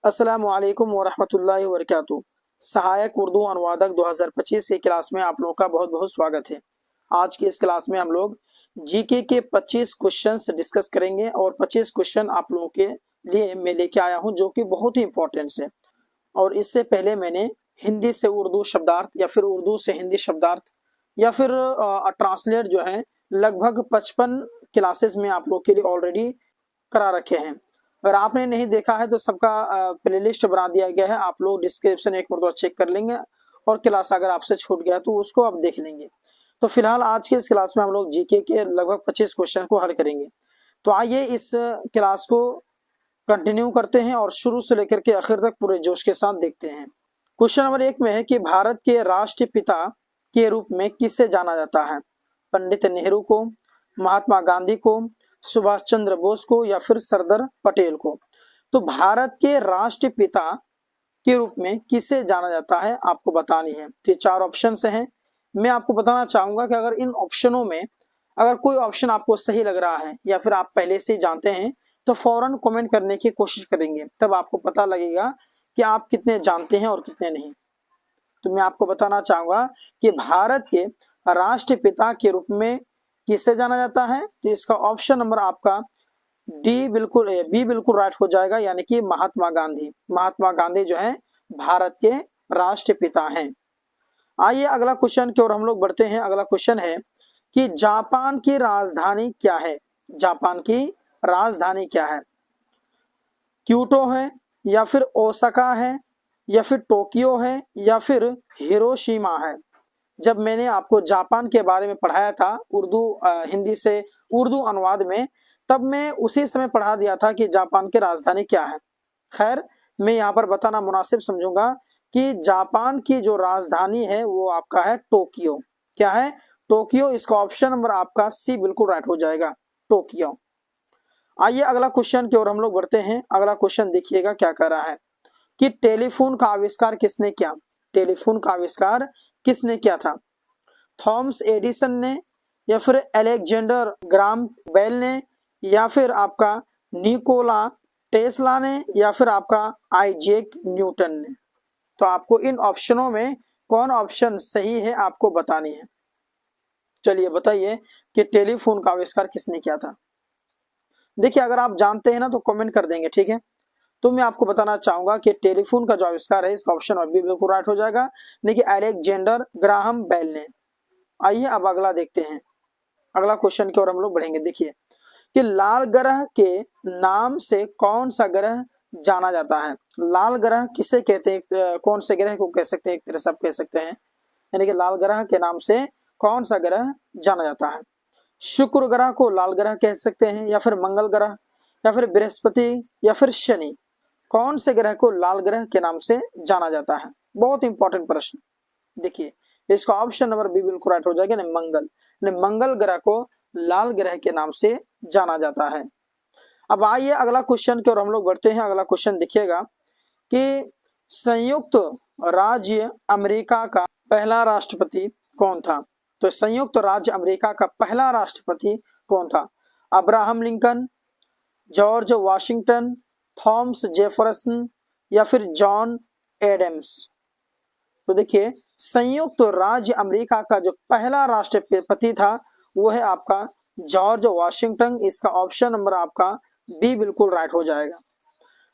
अस्सलामुअलैकुम वरहमतुल्लाहि वबरकातुहू। सहायक उर्दू अनुवादक 2025 की क्लास में आप लोगों का बहुत बहुत स्वागत है। आज की इस क्लास में हम लोग जीके के 25 क्वेश्चंस डिस्कस करेंगे और 25 क्वेश्चन आप लोगों के लिए मैं लेके आया हूं जो कि बहुत ही इंपॉर्टेंट है। और इससे पहले मैंने हिंदी से उर्दू शब्दार्थ या फिर उर्दू से हिंदी शब्दार्थ या फिर ट्रांसलेट जो है लगभग 55 क्लासेस में आप लोग के लिए ऑलरेडी करा रखे हैं। अगर आपने नहीं देखा है तो सबका प्लेलिस्ट बना दिया गया है, आप लोग डिस्क्रिप्शन एक बार चेक कर लेंगे और क्लास अगर आपसे छूट गया तो उसको आप देख लेंगे। तो फिलहाल आज के इस क्लास में हम लोग जीके के लगभग 25 क्वेश्चन को हल करेंगे। तो आइए इस क्लास को कंटिन्यू करते हैं और शुरू से लेकर के आखिर तक पूरे जोश के साथ देखते हैं। क्वेश्चन नंबर 1 में है कि भारत के राष्ट्रपिता के रूप में किसे जाना जाता है? पंडित नेहरू को, महात्मा गांधी को, सुभाष चंद्र बोस को या फिर सरदार पटेल को? तो भारत के राष्ट्रपिता के रूप में किसे जाना जाता है आपको बतानी है। तो ये 4 ऑप्शन हैं। मैं आपको बताना चाहूंगा कि अगर इन ऑप्शनों में अगर कोई ऑप्शन आपको सही लग रहा है या फिर आप पहले से जानते हैं तो फौरन कमेंट करने की कोशिश करेंगे, तब आपको पता लगेगा कि आप कितने जानते हैं और कितने नहीं। तो मैं आपको बताना चाहूंगा कि भारत के राष्ट्रपिता के रूप में किसे जाना जाता है? तो इसका ऑप्शन नंबर आपका बी बिल्कुल राइट हो जाएगा, यानी कि महात्मा गांधी। महात्मा गांधी जो है भारत के राष्ट्रपिता हैं। आइए अगला क्वेश्चन की ओर हम लोग बढ़ते हैं। अगला क्वेश्चन है कि जापान की राजधानी क्या है? जापान की राजधानी क्या है? क्योटो है या फिर ओसाका है या फिर टोक्यो है या फिर हिरोशिमा है? जब मैंने आपको जापान के बारे में पढ़ाया था हिंदी से उर्दू अनुवाद में, तब मैं उसी समय पढ़ा दिया था कि जापान की राजधानी क्या है। खैर, मैं यहाँ पर बताना मुनासिब समझूंगा कि जापान की जो राजधानी है वो आपका है टोक्यो। क्या है? टोक्यो। इसका ऑप्शन नंबर आपका सी बिल्कुल राइट हो जाएगा, टोक्यो। आइए अगला क्वेश्चन की ओर हम लोग बढ़ते हैं। अगला क्वेश्चन देखिएगा क्या कह रहा है कि टेलीफोन का आविष्कार किसने किया? टेलीफोन का आविष्कार किसने किया था? थॉमस एडिसन ने या फिर अलेक्जेंडर ग्राम बेल ने या फिर आपका निकोला टेस्ला ने या फिर आपका आइजैक न्यूटन ने? तो आपको इन ऑप्शनों में कौन ऑप्शन सही है आपको बतानी है। चलिए बताइए कि टेलीफोन का आविष्कार किसने किया था। देखिए, अगर आप जानते हैं ना तो कमेंट कर देंगे, ठीक है। तो मैं आपको बताना चाहूंगा कि टेलीफोन का जो आविष्कार है इसका ऑप्शन बी बिल्कुल राइट हो जाएगा, देखिए अलेक्जेंडर ग्राहम बेल ने। आइए अब अगला देखते हैं। अगला क्वेश्चन की ओर हम लोग बढ़ेंगे। देखिए कि लाल ग्रह के नाम से कौन सा ग्रह जाना जाता है? लाल ग्रह किसे कहते हैं? कौन से ग्रह को कह सकते हैं? एक तरह से आप कह सकते हैं, यानी कि लाल ग्रह के नाम से कौन सा ग्रह जाना जाता है? शुक्र ग्रह को लाल ग्रह कह सकते हैं या फिर मंगल ग्रह या फिर बृहस्पति या फिर शनि? कौन से ग्रह को लाल ग्रह के नाम से जाना जाता है? बहुत इंपॉर्टेंट प्रश्न। देखिए, इसका ऑप्शन नंबर बी बिल्कुल राइट हो जाएगा, मंगल। मंगल ग्रह को लाल ग्रह के नाम से जाना जाता है। अब आइए अगला क्वेश्चन की ओर हम लोग बढ़ते हैं। अगला क्वेश्चन देखिएगा कि संयुक्त राज्य अमेरिका का पहला राष्ट्रपति कौन था? तो संयुक्त राज्य अमेरिका का पहला राष्ट्रपति कौन था? Abraham Lincoln, George Washington, Thomas Jefferson या फिर जॉन एडम्स? तो देखिए, संयुक्त राज्य अमेरिका का जो पहला राष्ट्रपति था वो है आपका जॉर्ज वाशिंगटन। इसका ऑप्शन नंबर आपका बी बिल्कुल राइट हो जाएगा।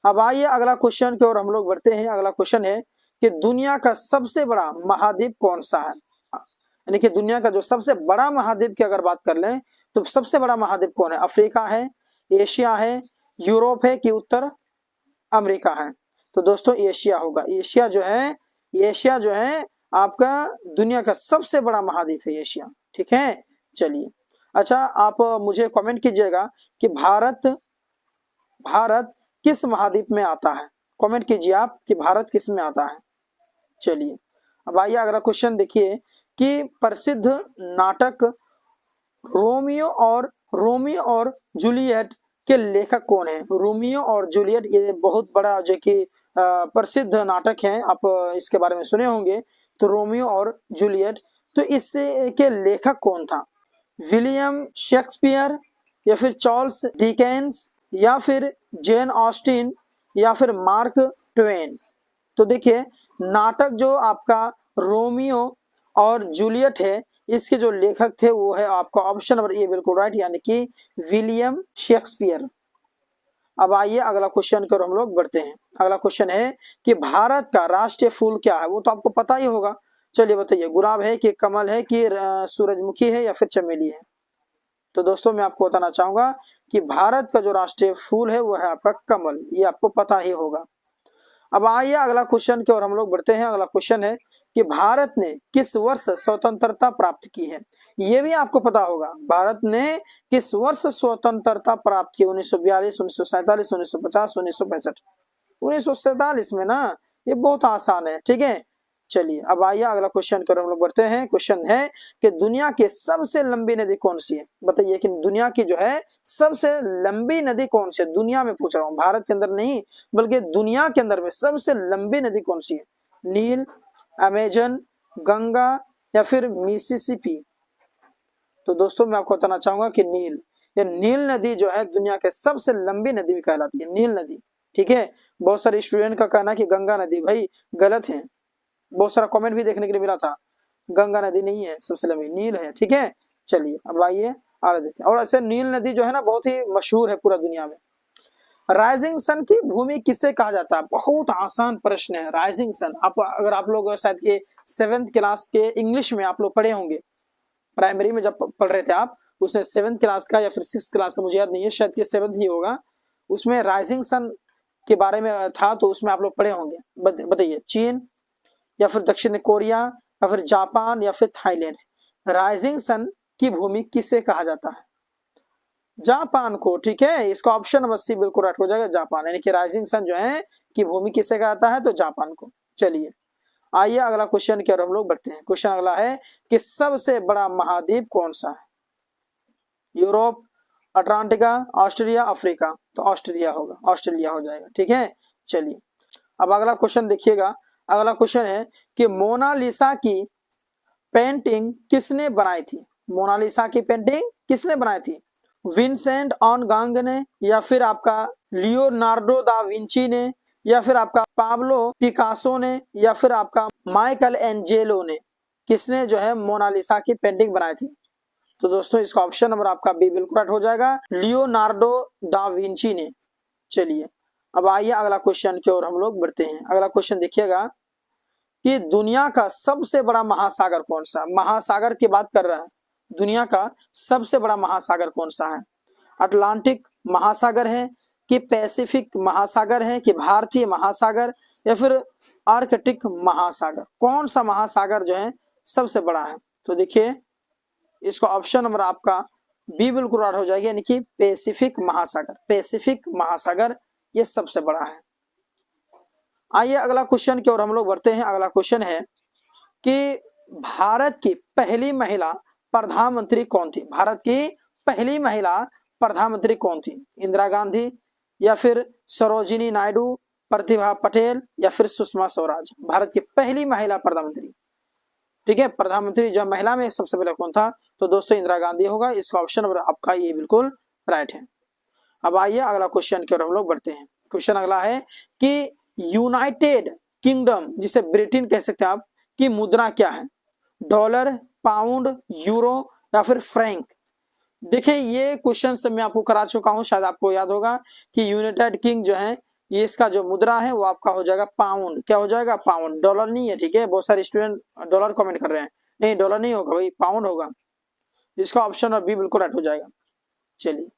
अब आइए अगला क्वेश्चन की ओर हम लोग बढ़ते हैं। अगला क्वेश्चन है कि दुनिया का सबसे बड़ा महाद्वीप कौन सा है? यानी कि दुनिया का जो सबसे बड़ा महाद्वीप की अगर बात कर लें तो सबसे बड़ा महाद्वीप कौन है? अफ्रीका है, एशिया है, यूरोप है कि उत्तर अमेरिका है? तो दोस्तों एशिया होगा। एशिया जो है आपका दुनिया का सबसे बड़ा महाद्वीप है एशिया, ठीक है। चलिए, अच्छा आप मुझे कमेंट कीजिएगा कि भारत किस महाद्वीप में आता है? कमेंट कीजिए आप कि भारत किस में आता है। चलिए अब आइए अगला क्वेश्चन देखिए कि प्रसिद्ध नाटक रोमियो और जूलियट के लेखक कौन है? रोमियो और जूलियट ये बहुत बड़ा जो कि प्रसिद्ध नाटक है, आप इसके बारे में सुने होंगे। तो रोमियो और जूलियट, तो इससे के लेखक कौन था? विलियम शेक्सपियर या फिर चार्ल्स डिकेंस या फिर जेन ऑस्टिन या फिर मार्क ट्वेन। तो देखिए नाटक जो आपका रोमियो और जूलियट है, इसके जो लेखक थे वो है आपका ऑप्शन नंबर ए बिल्कुल राइट, यानी कि विलियम शेक्सपियर। अब आइए अगला क्वेश्चन की ओर हम लोग बढ़ते हैं। अगला क्वेश्चन है कि भारत का राष्ट्रीय फूल क्या है, वो तो आपको पता ही होगा। चलिए बताइए, गुलाब है कि कमल है कि सूरजमुखी है या फिर चमेली है। तो दोस्तों मैं आपको बताना चाहूंगा कि भारत का जो राष्ट्रीय फूल है वो है आपका कमल, ये आपको पता ही होगा। अब आइए अगला क्वेश्चन की ओर हम लोग बढ़ते हैं। अगला क्वेश्चन है कि भारत ने किस वर्ष स्वतंत्रता प्राप्त की है, ये भी आपको पता होगा। भारत ने किस वर्ष स्वतंत्रता प्राप्त की, 1942, 1947, 1950, 1965। 1947 में ना, ये बहुत आसान है, ठीक है। चलिए अब आइए अगला क्वेश्चन कर हम लोग बढ़ते हैं। क्वेश्चन है कि दुनिया की सबसे लंबी नदी कौन सी है, बताइए कि दुनिया की जो है सबसे लंबी नदी कौन सी है। दुनिया में पूछ रहा हूँ, भारत के अंदर नहीं बल्कि दुनिया के अंदर में सबसे लंबी नदी कौन सी है। नील, अमेजन, गंगा या फिर मिसिसिपी। तो दोस्तों मैं आपको बताना चाहूंगा कि नील, ये नील नदी जो है दुनिया के सबसे लंबी नदी भी कहलाती है, नील नदी, ठीक है। बहुत सारे स्टूडेंट का कहना है कि गंगा नदी, भाई गलत है। बहुत सारा कमेंट भी देखने के लिए मिला था, गंगा नदी नहीं है सबसे लंबी, नील है, ठीक है। चलिए अब आइए आगे देखते हैं। और ऐसे नील नदी जो है ना बहुत ही मशहूर है पूरा दुनिया में। राइजिंग सन की भूमि किसे कहा जाता है, बहुत आसान प्रश्न है। राइजिंग सन, आप अगर आप लोग शायद के 7th क्लास के इंग्लिश में आप लोग पढ़े होंगे, प्राइमरी में जब पढ़ रहे थे आप, उसमें 7th क्लास का या फिर 6th क्लास का मुझे याद नहीं है, शायद कि 7th ही होगा, उसमें राइजिंग सन के बारे में था, तो उसमें आप लोग पढ़े होंगे। बताइए, चीन या फिर दक्षिण कोरिया या फिर जापान या फिर थाईलैंड, राइजिंग सन की भूमि किसे कहा जाता है। जापान को, ठीक है। इसका ऑप्शन नंबर सी बिल्कुल राइट हो जाएगा, जापान, यानी कि राइजिंग सन जो है की भूमि किसे कहता है, तो जापान को। चलिए आइए अगला क्वेश्चन की ओर हम लोग बढ़ते हैं। क्वेश्चन अगला है कि सबसे बड़ा महाद्वीप कौन सा है। Europe, Atlantica, Australia, Africa. तो ऑस्ट्रेलिया होगा, ऑस्ट्रेलिया हो जाएगा, ठीक है। चलिए अब अगला क्वेश्चन देखिएगा। अगला क्वेश्चन है कि मोनालिसा की पेंटिंग किसने बनाई थी। मोनालिसा की पेंटिंग किसने बनाई थी, विंसेंट ऑन गांग ने, या फिर आपका लियोनार्डो दा विंची ने, या फिर आपका पाब्लो पिकासो ने, या फिर आपका माइकल एंजेलो ने। किसने जो है मोनालिसा की पेंटिंग बनाई थी। तो दोस्तों इसका ऑप्शन नंबर आपका बी बिल्कुल राइट हो जाएगा, लियोनार्डो दा विंची ने। चलिए अब आइए अगला क्वेश्चन की ओर हम लोग बढ़ते हैं। अगला क्वेश्चन देखिएगा कि दुनिया का सबसे बड़ा महासागर कौन सा। महासागर की बात कर रहा है, दुनिया का सबसे बड़ा महासागर कौन सा है। अटलांटिक महासागर है कि पैसिफिक महासागर है कि भारतीय महासागर या फिर आर्कटिक महासागर, कौन सा महासागर जो है सबसे बड़ा है। तो देखिए इसका ऑप्शन नंबर आपका बी बिल्कुल राइट हो जाएगा, यानी कि पैसिफिक महासागर। पैसिफिक महासागर ये सबसे बड़ा है। आइए अगला क्वेश्चन की ओर हम लोग बढ़ते हैं। अगला क्वेश्चन है कि भारत की पहली महिला प्रधानमंत्री कौन थी। भारत की पहली महिला प्रधानमंत्री कौन थी, इंदिरा गांधी या फिर सरोजिनी नायडू, प्रतिभा पटेल या फिर सुषमा स्वराज। भारत की पहली महिला प्रधानमंत्री, ठीक है। प्रधानमंत्री जो महिला में सबसे पहले कौन था, तो दोस्तों इंदिरा गांधी होगा। इसका ऑप्शन आपका ये बिल्कुल राइट है। अब आइए अगला क्वेश्चन की ओर हम लोग बढ़ते हैं। क्वेश्चन अगला है कि यूनाइटेड किंगडम, जिसे ब्रिटेन कह सकते हैं आप, की मुद्रा क्या है। डॉलर, पाउंड, यूरो या फिर फ्रैंक। देखिए ये क्वेश्चन से मैं आपको करा चुका हूं, शायद आपको याद होगा कि यूनाइटेड किंग जो है ये इसका जो मुद्रा है वो आपका हो जाएगा पाउंड। क्या हो जाएगा, पाउंड, डॉलर नहीं है, ठीक है। बहुत सारे स्टूडेंट डॉलर कमेंट कर रहे हैं, नहीं डॉलर नहीं होगा भाई, पाउंड होगा। इसका ऑप्शन बी बिल्कुल राइट हो जाएगा। चलिए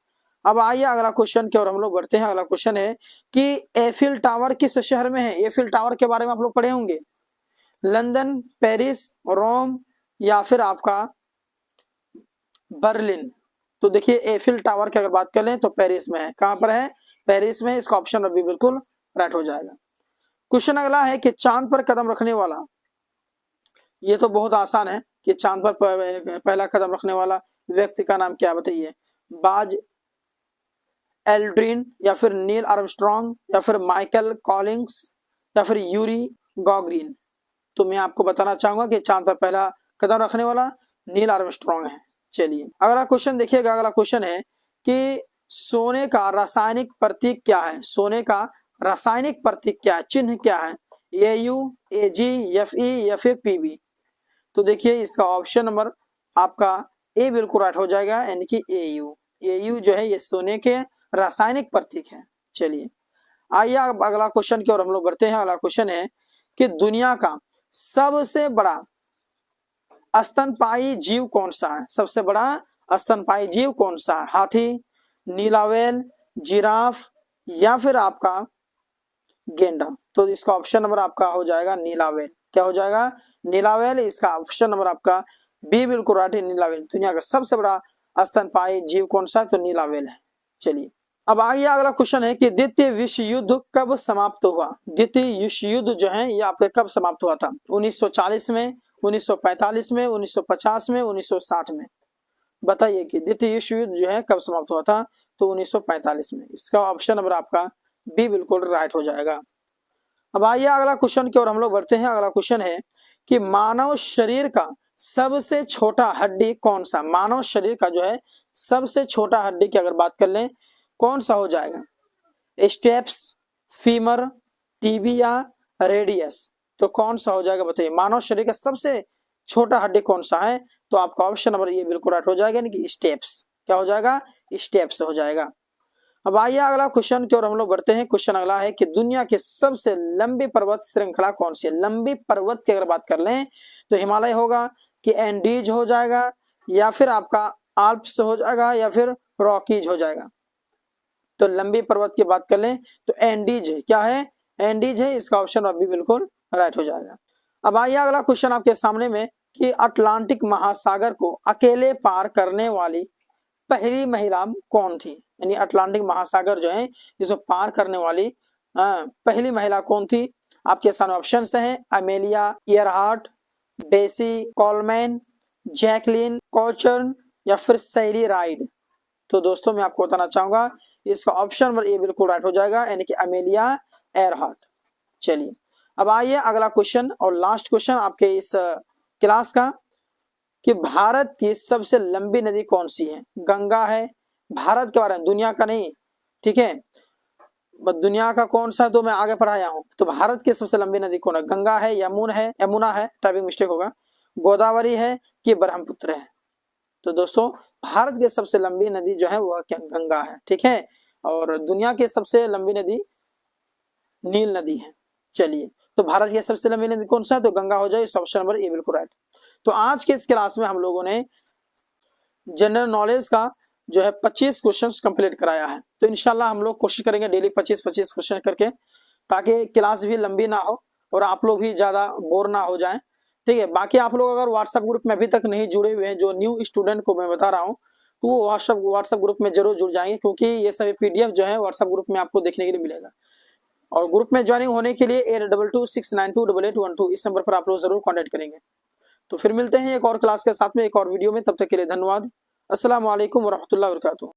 अब आइए अगला क्वेश्चन की ओर हम लोग बढ़ते हैं। अगला क्वेश्चन है कि एफिल टावर किस शहर में है। एफिल टावर के बारे में आप लोग पढ़े होंगे, लंदन, पेरिस, रोम या फिर आपका बर्लिन। तो देखिए एफिल टावर की अगर बात करें तो पेरिस में है। कहां पर है, पेरिस में। इसका ऑप्शन अभी बिल्कुल राइट हो जाएगा। क्वेश्चन अगला है कि चांद पर कदम रखने वाला, ये तो बहुत आसान है कि चांद पर पहला कदम रखने वाला व्यक्ति का नाम क्या, बताइए। बाज एल्ड्रिन या फिर नील आर्मस्ट्रॉन्ग या फिर माइकल कॉलिंग्स या फिर यूरी गॉगरिन। तो मैं आपको बताना चाहूंगा कि चांद पर पहला कदम रखने वाला नील आर्मस्ट्रॉन्ग है। चलिए अगला क्वेश्चन देखिएगा। अगला क्वेश्चन है कि सोने का रासायनिक प्रतीक क्या है। सोने का रासायनिक प्रतीक क्या है, चिन्ह क्या है, AU, AG, FE या फिर PB। तो देखिए इसका ऑप्शन नंबर आपका ए बिल्कुल राइट हो जाएगा, यानी कि AU। AU जो है ये सोने के रासायनिक प्रतीक है। चलिए आइए अब अगला क्वेश्चन की ओर हम लोग बढ़ते हैं। अगला क्वेश्चन है कि दुनिया का सबसे बड़ा स्तनपायी जीव कौन सा है, सबसे बड़ा स्तनपायी जीव कौन सा है, हाथी, नीला व्हेल, जिराफ या फिर आपका गेंडा। तो इसका ऑप्शन नंबर आपका हो जाएगा नीला व्हेल। क्या हो जाएगा, नीला व्हेल। इसका ऑप्शन नंबर आपका बी बिल्कुल राइट है, नीला व्हेल। दुनिया का सबसे बड़ा स्तनपायी जीव कौन सा है, तो नीला व्हेल है। चलिए अब आइए अगला क्वेश्चन है कि द्वितीय विश्व युद्ध कब समाप्त हुआ। द्वितीय विश्व युद्ध जो है ये आपके कब समाप्त हुआ था, 1940 में, 1945 में, 1950 में, 1960 में। बताइए कि द्वितीय विश्व युद्ध जो है कब समाप्त हुआ था, तो 1945 में। इसका ऑप्शन नंबर आपका बी बिल्कुल राइट हो जाएगा। अब आइए अगला क्वेश्चन की ओर हम लोग बढ़ते हैं। अगला क्वेश्चन है कि मानव शरीर का सबसे छोटा हड्डी कौन सा, मानव शरीर का जो है सबसे छोटा हड्डी की अगर बात कर लें कौन सा हो जाएगा, स्टेप्स, फीमर, टीबिया, रेडियस। तो कौन सा हो जाएगा बताइए, मानव शरीर का सबसे छोटा हड्डी कौन सा है, तो आपका ऑप्शन नंबर ये बिल्कुल राइट हो जाएगा, यानी कि स्टेप्स। क्या हो जाएगा, स्टेप्स हो जाएगा। अब आइए अगला क्वेश्चन की ओर हम लोग बढ़ते हैं। क्वेश्चन अगला है कि दुनिया के सबसे लंबी पर्वत श्रृंखला कौन सी है। लंबी पर्वत की अगर बात कर लें तो हिमालय होगा, कि एंडीज हो जाएगा, या फिर आपका आल्प्स हो जाएगा, या फिर रॉकीज हो जाएगा। तो लंबी पर्वत की बात कर लें तो एंडीज है। क्या है, एंडीज है। इसका ऑप्शन अभी बिल्कुल राइट हो जाएगा। अब आइए अगला क्वेश्चन आपके सामने में कि अटलांटिक महासागर को अकेले पार करने वाली पहली महिला कौन थी, यानी अटलांटिक महासागर जो है जिसको पार करने वाली पहली महिला कौन थी। आपके सामने ऑप्शन हैं अमेलिया ईयरहार्ट, बेसी कोलमैन, जैकलिन कोचर्न या फिर सैली राइड। तो दोस्तों मैं आपको बताना चाहूंगा इसका ऑप्शन नंबर ए बिल्कुल राइट हो जाएगा, यानी कि अमेलिया एयरहार्ट। चलिए अब आइए अगला क्वेश्चन और लास्ट क्वेश्चन आपके इस क्लास का कि भारत की सबसे लंबी नदी कौन सी है। गंगा है, भारत के बारे में, दुनिया का नहीं, ठीक है, दुनिया का कौन सा तो मैं आगे पढ़ाया हूं। तो भारत की सबसे लंबी नदी कौन है, गंगा है, यमुना है, टाइपिंग मिस्टेक होगा, गोदावरी है कि ब्रह्मपुत्र है। तो दोस्तों भारत की सबसे लंबी नदी जो है वह क्या, गंगा है, ठीक है। और दुनिया की सबसे लंबी नदी नील नदी है। चलिए तो भारत की सबसे लंबी नदी कौन सा है, तो गंगा हो जाए। ऑप्शन नंबर ए बिल्कुल राइट। तो आज के इस क्लास में हम लोगों ने जनरल नॉलेज का जो है 25 क्वेश्चंस कंप्लीट कराया है। तो इंशाल्लाह हम लोग कोशिश करेंगे डेली 25-25 क्वेश्चन करके, ताकि क्लास भी लंबी ना हो और आप लोग भी ज्यादा बोर ना हो जाएं, ठीक है। बाकी आप लोग अगर व्हाट्सएप ग्रुप में अभी तक नहीं जुड़े हुए हैं, जो न्यू स्टूडेंट को मैं बता रहा हूँ, तो वो व्हाट्सएप ग्रुप में जरूर जुड़ जाएंगे, क्योंकि ये सभी PDF जो है व्हाट्सएप ग्रुप में आपको देखने के लिए मिलेगा। और ग्रुप में ज्वाइनिंग होने के लिए 8226928812 इस नंबर पर आप लोग जरूर कॉन्टेक्ट करेंगे। तो फिर मिलते हैं एक और क्लास के साथ में, एक और वीडियो में। तब तक के लिए धन्यवाद। अस्सलाम वालेकुम वरहमतुल्लाहि वबरकातुहू।